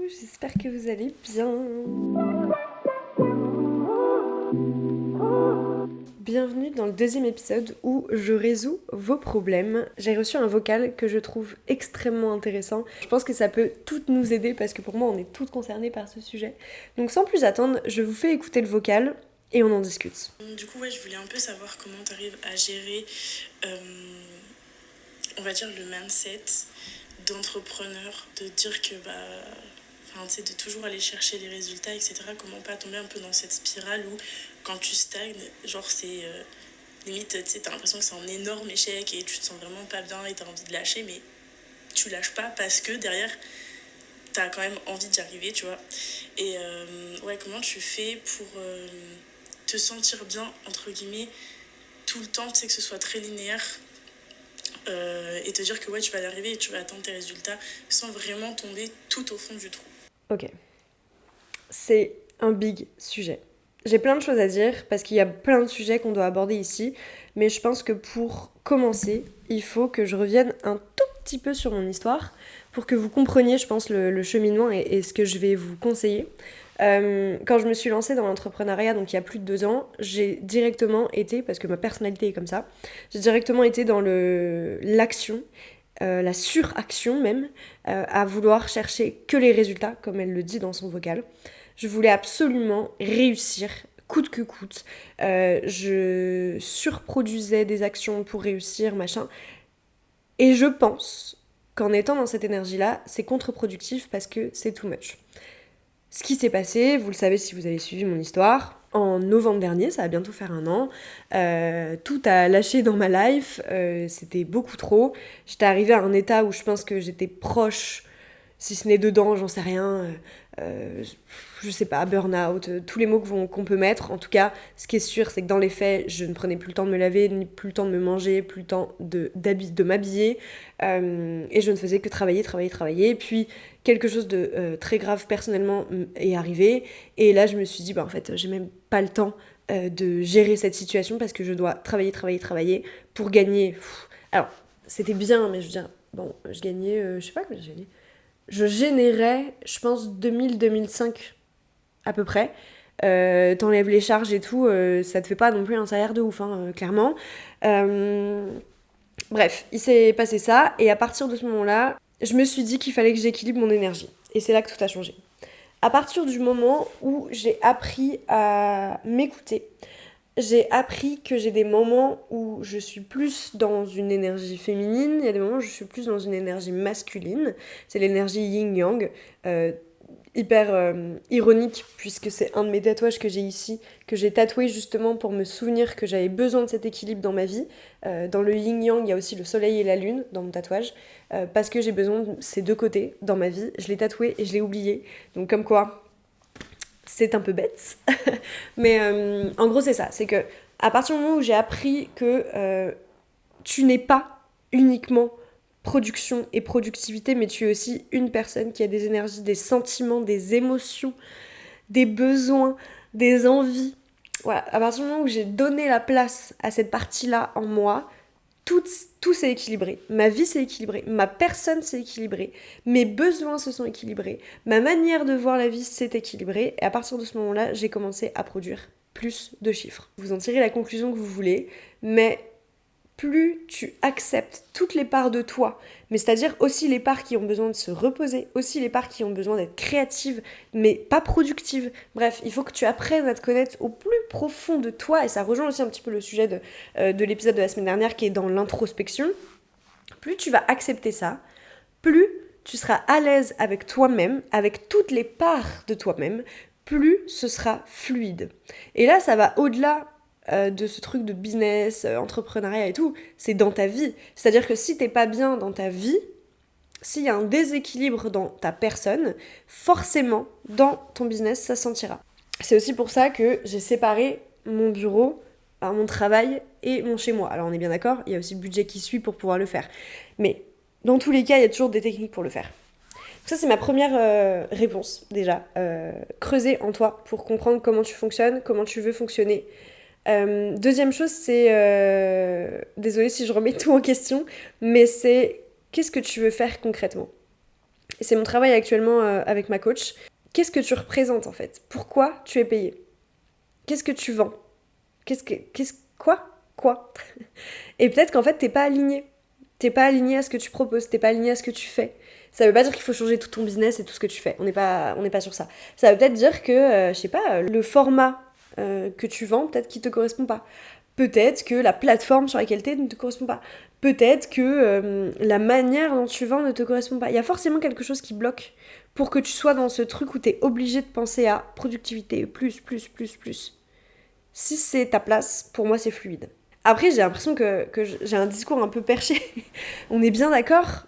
j'espère que vous allez bien. Bienvenue dans le deuxième épisode où je résous vos problèmes. J'ai reçu un vocal que je trouve extrêmement intéressant. Je pense que ça peut toutes nous aider parce que pour moi on est toutes concernées par ce sujet. Donc sans plus attendre, je vous fais écouter le vocal et on en discute. Du coup, je voulais un peu savoir comment tu arrives à gérer, on va dire, le mindset d'entrepreneur, de dire que, de toujours aller chercher les résultats, etc. Comment pas tomber un peu dans cette spirale où, quand tu stagnes, genre, c'est limite, tu sais, t'as l'impression que c'est un énorme échec et tu te sens vraiment pas bien et t'as envie de lâcher, mais tu lâches pas parce que derrière, t'as quand même envie d'y arriver, tu vois. Et comment tu fais pour te sentir bien, entre guillemets, tout le temps, tu sais, que ce soit très linéaire et te dire que tu vas y arriver et tu vas atteindre tes résultats sans vraiment tomber tout au fond du trou. Ok, c'est un big sujet. J'ai plein de choses à dire parce qu'il y a plein de sujets qu'on doit aborder ici, mais je pense que pour commencer, il faut que je revienne un tout petit peu sur mon histoire pour que vous compreniez, je pense, le cheminement et ce que je vais vous conseiller. Quand je me suis lancée dans l'entrepreneuriat, donc il y a plus de 2 ans, j'ai directement été, parce que ma personnalité est comme ça, j'ai directement été dans l'action, la suraction même, à vouloir chercher que les résultats, comme elle le dit dans son vocal. Je voulais absolument réussir, coûte que coûte. Je surproduisais des actions pour réussir, machin. Et je pense qu'en étant dans cette énergie-là, c'est contre-productif parce que c'est too much. Ce qui s'est passé, vous le savez si vous avez suivi mon histoire, en novembre dernier, ça va bientôt faire 1 an, tout a lâché dans ma life, c'était beaucoup trop. J'étais arrivée à un état où je pense que j'étais proche, si ce n'est dedans, j'en sais rien, je sais pas, burn-out, tous les mots qu'on peut mettre. En tout cas, ce qui est sûr, c'est que dans les faits, je ne prenais plus le temps de me laver, ni plus le temps de me manger, plus le temps de m'habiller, et je ne faisais que travailler. Puis quelque chose de très grave personnellement est arrivé, et là je me suis dit, en fait, j'ai même pas le temps de gérer cette situation parce que je dois travailler pour gagner. Alors, c'était bien, mais je veux dire, je gagnais, je sais pas combien j'ai gagné. Je générais, je pense, 2000-2005 à peu près. T'enlèves les charges et tout, ça te fait pas non plus un salaire de ouf, clairement. Bref, il s'est passé ça, et à partir de ce moment-là, je me suis dit qu'il fallait que j'équilibre mon énergie. Et c'est là que tout a changé. À partir du moment où j'ai appris à m'écouter, j'ai appris que j'ai des moments où je suis plus dans une énergie féminine, il y a des moments où je suis plus dans une énergie masculine, c'est l'énergie yin-yang, hyper ironique puisque c'est un de mes tatouages que j'ai ici, que j'ai tatoué justement pour me souvenir que j'avais besoin de cet équilibre dans ma vie. Dans le yin-yang, il y a aussi le soleil et la lune dans mon tatouage, parce que j'ai besoin de ces deux côtés dans ma vie. Je l'ai tatoué et je l'ai oublié, donc comme quoi c'est un peu bête. Mais en gros c'est ça, c'est que à partir du moment où j'ai appris que tu n'es pas uniquement production et productivité, mais tu es aussi une personne qui a des énergies, des sentiments, des émotions, des besoins, des envies. Voilà, à partir du moment où j'ai donné la place à cette partie-là en moi, tout s'est équilibré. Ma vie s'est équilibrée, ma personne s'est équilibrée, mes besoins se sont équilibrés, ma manière de voir la vie s'est équilibrée, et à partir de ce moment-là, j'ai commencé à produire plus de chiffres. Vous en tirez la conclusion que vous voulez, mais plus tu acceptes toutes les parts de toi, mais c'est-à-dire aussi les parts qui ont besoin de se reposer, aussi les parts qui ont besoin d'être créatives, mais pas productives. Bref, il faut que tu apprennes à te connaître au plus profond de toi, et ça rejoint aussi un petit peu le sujet de l'épisode de la semaine dernière qui est dans l'introspection. Plus tu vas accepter ça, plus tu seras à l'aise avec toi-même, avec toutes les parts de toi-même, plus ce sera fluide. Et là, ça va au-delà de ce truc de business, entrepreneuriat et tout, c'est dans ta vie. C'est-à-dire que si t'es pas bien dans ta vie, s'il y a un déséquilibre dans ta personne, forcément, dans ton business, ça se sentira. C'est aussi pour ça que j'ai séparé mon bureau, mon travail et mon chez-moi. Alors on est bien d'accord, il y a aussi le budget qui suit pour pouvoir le faire. Mais dans tous les cas, il y a toujours des techniques pour le faire. Ça, c'est ma première réponse, déjà. Creuser en toi pour comprendre comment tu fonctionnes, comment tu veux fonctionner. Deuxième chose, c'est... désolée si je remets tout en question, mais c'est qu'est-ce que tu veux faire concrètement ? Et c'est mon travail actuellement avec ma coach. Qu'est-ce que tu représentes en fait? Pourquoi tu es payé? Qu'est-ce que tu vends? Quoi? Et peut-être qu'en fait, t'es pas aligné. T'es pas aligné à ce que tu proposes, t'es pas aligné à ce que tu fais. Ça veut pas dire qu'il faut changer tout ton business et tout ce que tu fais. On n'est pas sur ça. Ça veut peut-être dire que, je sais pas, le format que tu vends, peut-être qu'il te correspond pas. Peut-être que la plateforme sur laquelle t'es ne te correspond pas. Peut-être que la manière dont tu vends ne te correspond pas. Il y a forcément quelque chose qui bloque pour que tu sois dans ce truc où t'es obligé de penser à productivité, plus. Si c'est ta place, pour moi c'est fluide. Après, j'ai l'impression que j'ai un discours un peu perché. On est bien d'accord,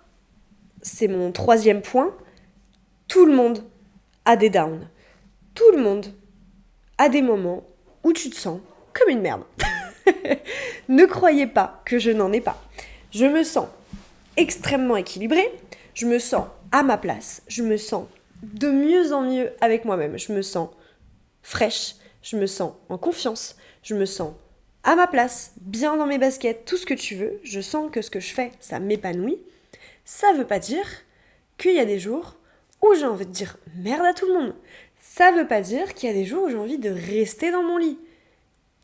c'est mon 3e point. Tout le monde a des downs. Tout le monde a des moments où tu te sens comme une merde. Ne croyez pas que je n'en ai pas. Je me sens extrêmement équilibrée, je me sens à ma place, je me sens de mieux en mieux avec moi-même, je me sens fraîche, je me sens en confiance, je me sens à ma place, bien dans mes baskets, tout ce que tu veux, je sens que ce que je fais, ça m'épanouit. Ça veut pas dire qu'il y a des jours où j'ai envie de dire merde à tout le monde. Ça veut pas dire qu'il y a des jours où j'ai envie de rester dans mon lit.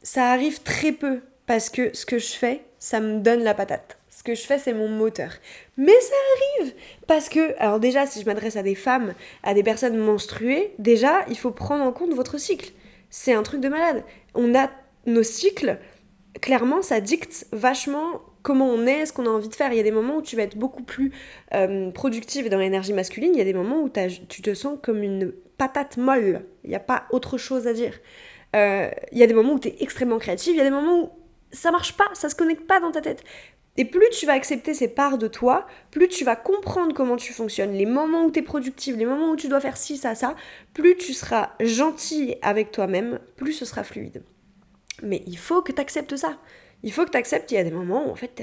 Ça arrive très peu, parce que ce que je fais, ça me donne la patate. Ce que je fais, c'est mon moteur. Mais ça arrive parce que, alors déjà, si je m'adresse à des femmes, à des personnes menstruées, déjà, il faut prendre en compte votre cycle. C'est un truc de malade. On a nos cycles, clairement, ça dicte vachement comment on est, ce qu'on a envie de faire. Il y a des moments où tu vas être beaucoup plus productive dans l'énergie masculine, il y a des moments où tu te sens comme une patate molle. Il n'y a pas autre chose à dire. Il y a des moments où tu es extrêmement créative, il y a des moments où ça marche pas, ça se connecte pas dans ta tête. Et plus tu vas accepter ces parts de toi, plus tu vas comprendre comment tu fonctionnes, les moments où tu es productive, les moments où tu dois faire ci, ça, plus tu seras gentil avec toi-même, plus ce sera fluide. Mais il faut que tu acceptes ça. Il faut que tu acceptes qu'il y a des moments où en fait...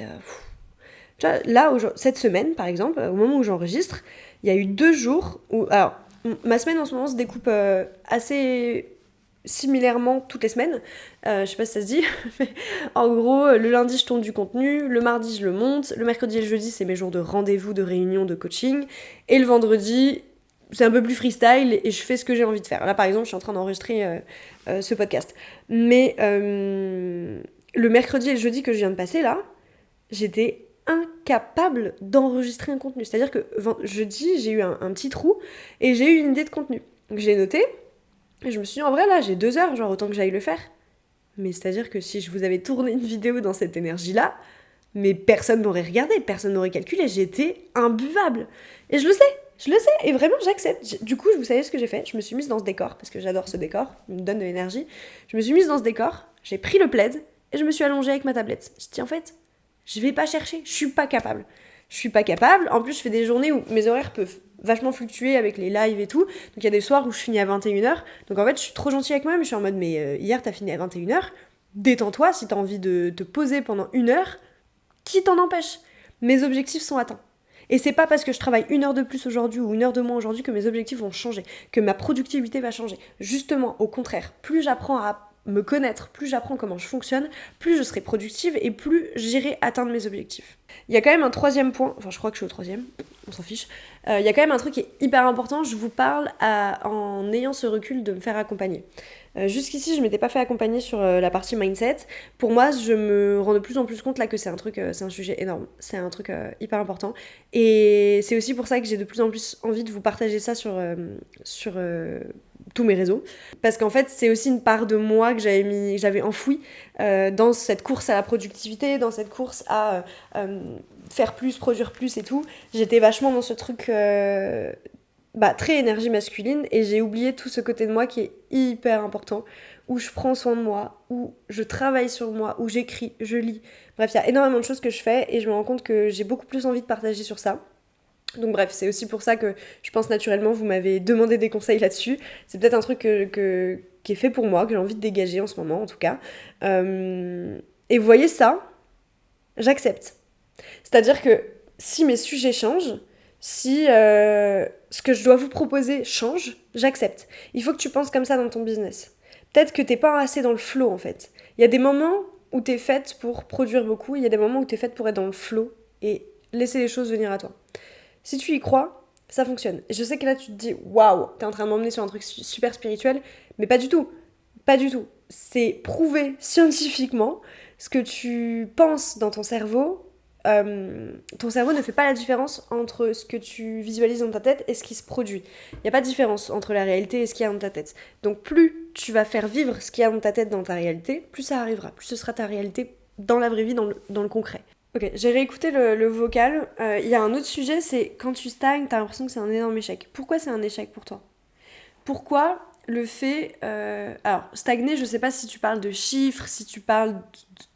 Tu vois, là, cette semaine, par exemple, au moment où j'enregistre, il y a eu 2 jours où... Alors, ma semaine en ce moment se découpe assez similairement toutes les semaines. Je sais pas si ça se dit. En gros, le lundi, je tourne du contenu. Le mardi, je le monte. Le mercredi et le jeudi, c'est mes jours de rendez-vous, de réunion, de coaching. Et le vendredi, c'est un peu plus freestyle et je fais ce que j'ai envie de faire. Là, par exemple, je suis en train d'enregistrer ce podcast. Mais le mercredi et le jeudi que je viens de passer, là, j'étais incapable d'enregistrer un contenu. C'est-à-dire que jeudi, j'ai eu un petit trou et j'ai eu une idée de contenu. Donc, je l'ai noté. Et je me suis dit, en vrai, là, j'ai 2 heures, genre, autant que j'aille le faire. Mais c'est-à-dire que si je vous avais tourné une vidéo dans cette énergie-là, mais personne n'aurait regardé, personne n'aurait calculé, j'étais imbuvable. Et je le sais, et vraiment, j'accepte. Du coup, vous savez ce que j'ai fait? Je me suis mise dans ce décor, parce que j'adore ce décor, il me donne de l'énergie. Je me suis mise dans ce décor, j'ai pris le plaid, et je me suis allongée avec ma tablette. Je me suis dit, en fait, je vais pas chercher, je suis pas capable. En plus, je fais des journées où mes horaires peuvent vachement fluctuer avec les lives et tout. Donc il y a des soirs où je finis à 21h. Donc en fait, je suis trop gentille avec moi-même. Je suis en mode, mais hier, t'as fini à 21h. Détends-toi, si t'as envie de te poser pendant 1 heure, qui t'en empêche? Mes objectifs sont atteints. Et c'est pas parce que je travaille 1 heure de plus aujourd'hui ou 1 heure de moins aujourd'hui que mes objectifs vont changer, que ma productivité va changer. Justement, au contraire, plus j'apprends à me connaître, plus j'apprends comment je fonctionne, plus je serai productive et plus j'irai atteindre mes objectifs. Il y a quand même un 3e point, enfin je crois que je suis au 3e, on s'en fiche. Il y a quand même un truc qui est hyper important, je vous parle en ayant ce recul de me faire accompagner. Jusqu'ici, je m'étais pas fait accompagner sur la partie mindset. Pour moi, je me rends de plus en plus compte là que c'est un sujet énorme. C'est un truc hyper important. Et c'est aussi pour ça que j'ai de plus en plus envie de vous partager ça sur tous mes réseaux. Parce qu'en fait, c'est aussi une part de moi que j'avais enfouie dans cette course à la productivité, dans cette course à faire plus, produire plus et tout. J'étais vachement dans ce truc très énergie masculine et j'ai oublié tout ce côté de moi qui est hyper important, où je prends soin de moi, où je travaille sur moi, où j'écris, je lis. Bref, il y a énormément de choses que je fais et je me rends compte que j'ai beaucoup plus envie de partager sur ça. Donc bref, c'est aussi pour ça que je pense naturellement vous m'avez demandé des conseils là-dessus. C'est peut-être un truc qui est fait pour moi, que j'ai envie de dégager en ce moment en tout cas. Et vous voyez ça, j'accepte. C'est-à-dire que si mes sujets changent, si ce que je dois vous proposer change, j'accepte. Il faut que tu penses comme ça dans ton business. Peut-être que t'es pas assez dans le flow en fait. Il y a des moments où t'es faite pour produire beaucoup, il y a des moments où t'es faite pour être dans le flow et laisser les choses venir à toi. Si tu y crois, ça fonctionne. Et je sais que là, tu te dis, waouh, t'es en train de m'emmener sur un truc super spirituel, mais pas du tout. Pas du tout. C'est prouvé scientifiquement. Ce que tu penses dans ton cerveau ne fait pas la différence entre ce que tu visualises dans ta tête et ce qui se produit. Il n'y a pas de différence entre la réalité et ce qu'il y a dans ta tête. Donc plus tu vas faire vivre ce qu'il y a dans ta tête dans ta réalité, plus ça arrivera, plus ce sera ta réalité dans la vraie vie, dans le concret. Ok, j'ai réécouté le vocal. Il y a un autre sujet, c'est quand tu stagnes, t'as l'impression que c'est un énorme échec. Pourquoi c'est un échec pour toi ? Pourquoi le fait... alors, stagner, je sais pas si tu parles de chiffres, si tu parles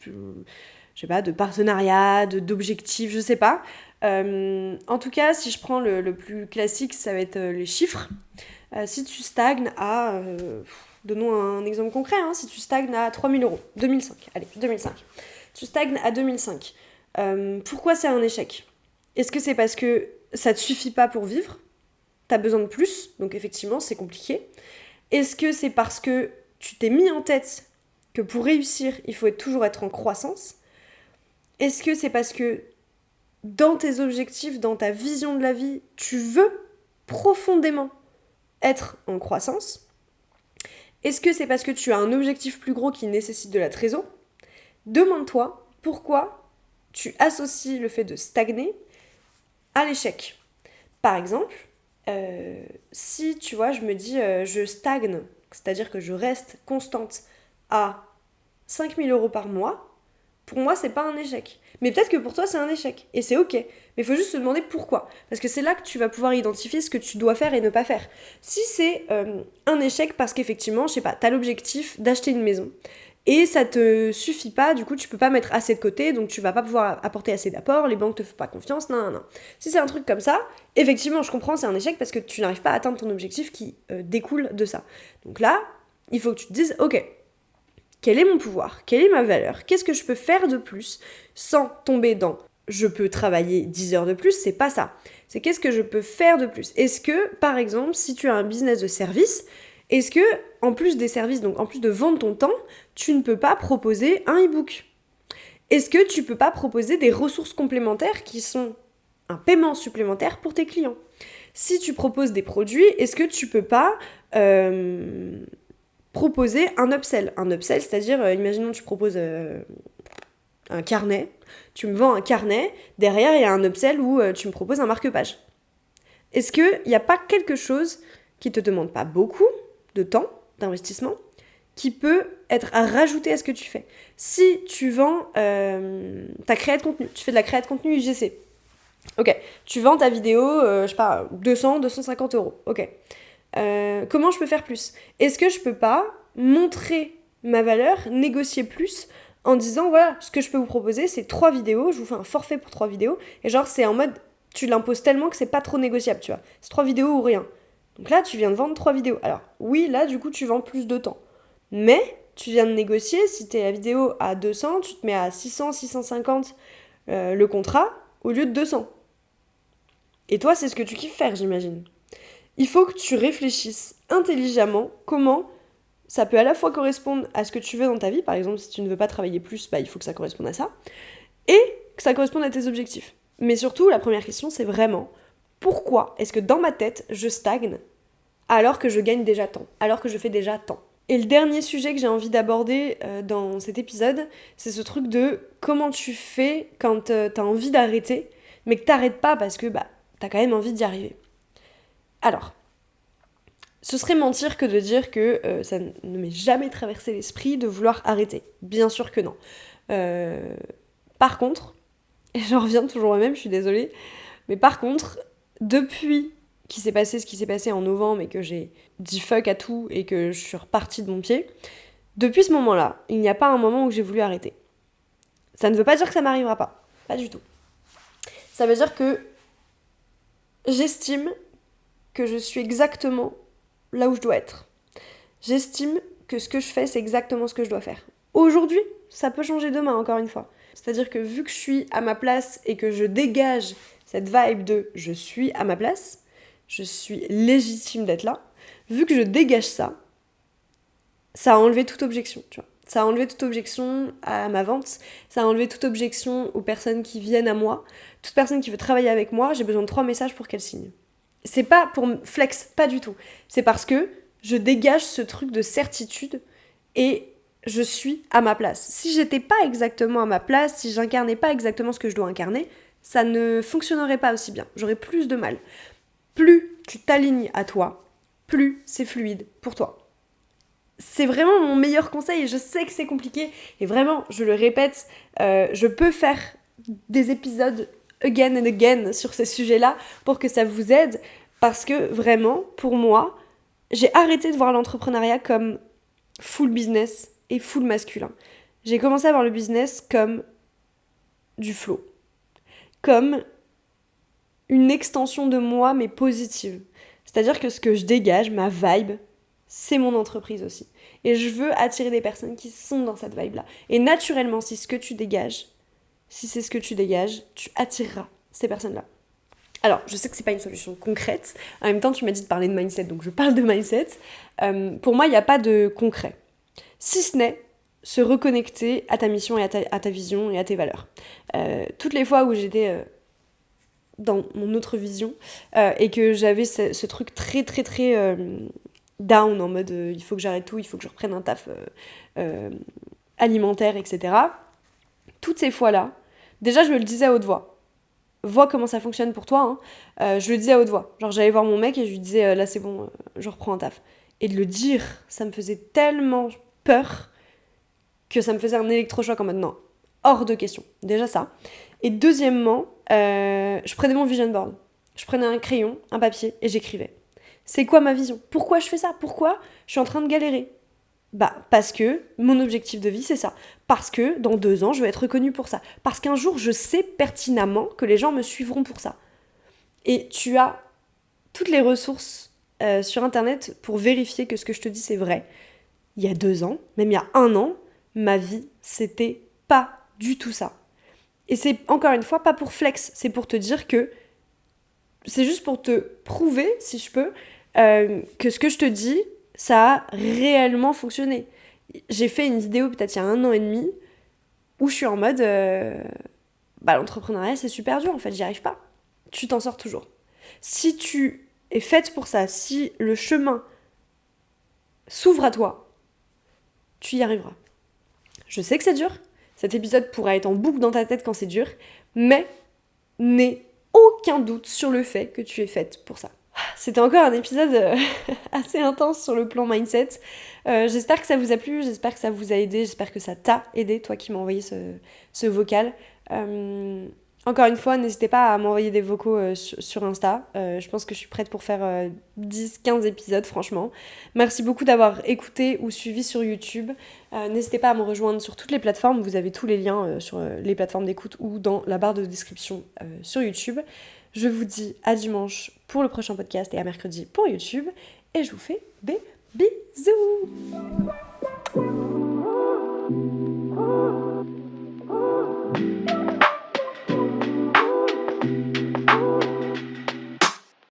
je sais pas, de partenariat, d'objectifs, je sais pas. En tout cas, si je prends le plus classique, ça va être les chiffres. Si tu stagnes à... donnons un exemple concret, hein, si tu stagnes à 3 000 euros, 2005, allez, 2005. Tu stagnes à 2005. Pourquoi c'est un échec ? Est-ce que c'est parce que ça te suffit pas pour vivre ? T'as besoin de plus, donc effectivement, c'est compliqué. Est-ce que c'est parce que tu t'es mis en tête que pour réussir, il faut toujours être en croissance ? Est-ce que c'est parce que dans tes objectifs, dans ta vision de la vie, tu veux profondément être en croissance ? Est-ce que c'est parce que tu as un objectif plus gros qui nécessite de la trésor ? Demande-toi pourquoi tu associes le fait de stagner à l'échec. Par exemple, si tu vois, je me dis je stagne, c'est-à-dire que je reste constante à 5 000 euros par mois, pour moi, c'est pas un échec. Mais peut-être que pour toi, c'est un échec. Et c'est ok. Mais il faut juste se demander pourquoi. Parce que c'est là que tu vas pouvoir identifier ce que tu dois faire et ne pas faire. Si c'est un échec parce qu'effectivement, je sais pas, t'as l'objectif d'acheter une maison. Et ça te suffit pas, du coup, tu peux pas mettre assez de côté, donc tu vas pas pouvoir apporter assez d'apport, les banques te font pas confiance, non. Si c'est un truc comme ça, effectivement, je comprends, c'est un échec parce que tu n'arrives pas à atteindre ton objectif qui découle de ça. Donc là, il faut que tu te dises, ok, quel est mon pouvoir ? Quelle est ma valeur ? Qu'est-ce que je peux faire de plus sans tomber dans je peux travailler 10 heures de plus ? C'est pas ça. C'est qu'est-ce que je peux faire de plus ? Est-ce que, par exemple, si tu as un business de service, est-ce que, en plus des services, donc en plus de vendre ton temps, tu ne peux pas proposer un e-book ? Est-ce que tu peux pas proposer des ressources complémentaires qui sont un paiement supplémentaire pour tes clients ? Si tu proposes des produits, est-ce que tu peux pas proposer un upsell. Un upsell, c'est-à-dire, imaginons tu proposes un carnet, tu me vends un carnet, derrière il y a un upsell où tu me proposes un marque-page. Est-ce qu'il n'y a pas quelque chose qui te demande pas beaucoup de temps, d'investissement, qui peut être à rajouter à ce que tu fais ? Si tu vends ta créa de contenu, tu fais de la créa de contenu UGC, ok, tu vends ta vidéo, je sais pas, 200, 250 euros, ok. Comment je peux faire plus ? Est-ce que je peux pas montrer ma valeur, négocier plus en disant voilà, ce que je peux vous proposer c'est 3 vidéos, je vous fais un forfait pour 3 vidéos et genre c'est en mode tu l'imposes tellement que c'est pas trop négociable, tu vois. C'est 3 vidéos ou rien. Donc là tu viens de vendre 3 vidéos. Alors oui, là du coup tu vends plus de temps. Mais tu viens de négocier, si t'es la vidéo à 200, tu te mets à 600, 650 le contrat au lieu de 200. Et toi c'est ce que tu kiffes faire, j'imagine. Il faut que tu réfléchisses intelligemment comment ça peut à la fois correspondre à ce que tu veux dans ta vie. Par exemple, si tu ne veux pas travailler plus, il faut que ça corresponde à ça. Et que ça corresponde à tes objectifs. Mais surtout, la première question, c'est vraiment pourquoi est-ce que dans ma tête, je stagne alors que je gagne déjà tant, alors que je fais déjà tant ? Et le dernier sujet que j'ai envie d'aborder dans cet épisode, c'est ce truc de comment tu fais quand t'as envie d'arrêter, mais que t'arrêtes pas parce que t'as quand même envie d'y arriver. Alors, ce serait mentir que de dire que ça ne m'est jamais traversé l'esprit de vouloir arrêter. Bien sûr que non. Par contre, et j'en reviens toujours au même, je suis désolée, mais par contre, depuis qu'il s'est passé ce qui s'est passé en novembre et que j'ai dit fuck à tout et que je suis repartie de mon pied, depuis ce moment-là, il n'y a pas un moment où j'ai voulu arrêter. Ça ne veut pas dire que ça m'arrivera pas. Pas du tout. Ça veut dire que j'estime que je suis exactement là où je dois être. J'estime que ce que je fais, c'est exactement ce que je dois faire. Aujourd'hui, ça peut changer demain, encore une fois. C'est-à-dire que vu que je suis à ma place et que je dégage cette vibe de je suis à ma place, je suis légitime d'être là, vu que je dégage ça, ça a enlevé toute objection, tu vois. Ça a enlevé toute objection à ma vente, ça a enlevé toute objection aux personnes qui viennent à moi, toute personne qui veut travailler avec moi, j'ai besoin de 3 messages pour qu'elle signe. c'est pas pour me flex, pas du tout. C'est parce que je dégage ce truc de certitude et je suis à ma place. Si j'étais pas exactement à ma place, si j'incarnais pas exactement ce que je dois incarner, ça ne fonctionnerait pas aussi bien. J'aurais plus de mal. Plus tu t'alignes à toi, plus c'est fluide pour toi. C'est vraiment mon meilleur conseil et je sais que c'est compliqué et vraiment, je le répète, je peux faire des épisodes again and again sur ces sujets-là pour que ça vous aide parce que vraiment, pour moi, j'ai arrêté de voir l'entrepreneuriat comme full business et full masculin. J'ai commencé à voir le business comme du flow, comme une extension de moi mais positive. C'est-à-dire que ce que je dégage, ma vibe, c'est mon entreprise aussi. Et je veux attirer des personnes qui sont dans cette vibe-là. Et naturellement, si c'est ce que tu dégages, tu attireras ces personnes-là. Alors, je sais que c'est pas une solution concrète. En même temps, tu m'as dit de parler de mindset, donc je parle de mindset. Pour moi, il n'y a pas de concret. Si ce n'est se reconnecter à ta mission et à ta vision et à tes valeurs. Toutes les fois où j'étais dans mon autre vision et que j'avais ce truc très très très down en mode il faut que j'arrête tout, il faut que je reprenne un taf alimentaire, etc. Toutes ces fois-là, déjà je me le disais à haute voix. Vois comment ça fonctionne pour toi. Hein. Je le disais à haute voix. Genre j'allais voir mon mec et je lui disais là c'est bon, je reprends un taf. Et de le dire, ça me faisait tellement peur que ça me faisait un électrochoc en mode non, hors de question. Déjà ça. Et deuxièmement, je prenais mon vision board. Je prenais un crayon, un papier et j'écrivais. C'est quoi ma vision ? Pourquoi je fais ça ? Pourquoi je suis en train de galérer ? Bah, parce que mon objectif de vie, c'est ça. Parce que dans 2 ans, je vais être reconnue pour ça. Parce qu'un jour, je sais pertinemment que les gens me suivront pour ça. Et tu as toutes les ressources sur Internet pour vérifier que ce que je te dis, c'est vrai. Il y a 2 ans, même il y a 1 an, ma vie, c'était pas du tout ça. Et c'est, encore une fois, pas pour flex. C'est pour te dire que... C'est juste pour te prouver, si je peux, que ce que je te dis, ça a réellement fonctionné. J'ai fait une vidéo peut-être il y a 1 an et demi où je suis en mode l'entrepreneuriat c'est super dur en fait, j'y arrive pas. Tu t'en sors toujours. Si tu es faite pour ça, si le chemin s'ouvre à toi, tu y arriveras. Je sais que c'est dur, cet épisode pourra être en boucle dans ta tête quand c'est dur, mais n'aie aucun doute sur le fait que tu es faite pour ça. C'était encore un épisode assez intense sur le plan mindset. J'espère que ça vous a plu, j'espère que ça vous a aidé, j'espère que ça t'a aidé, toi qui m'as envoyé ce vocal. Encore une fois, n'hésitez pas à m'envoyer des vocaux sur Insta. Je pense que je suis prête pour faire 10-15 épisodes, franchement. Merci beaucoup d'avoir écouté ou suivi sur YouTube. N'hésitez pas à me rejoindre sur toutes les plateformes. Vous avez tous les liens sur les plateformes d'écoute ou dans la barre de description sur YouTube. Je vous dis à dimanche pour le prochain podcast et à mercredi pour YouTube. Et je vous fais des bisous.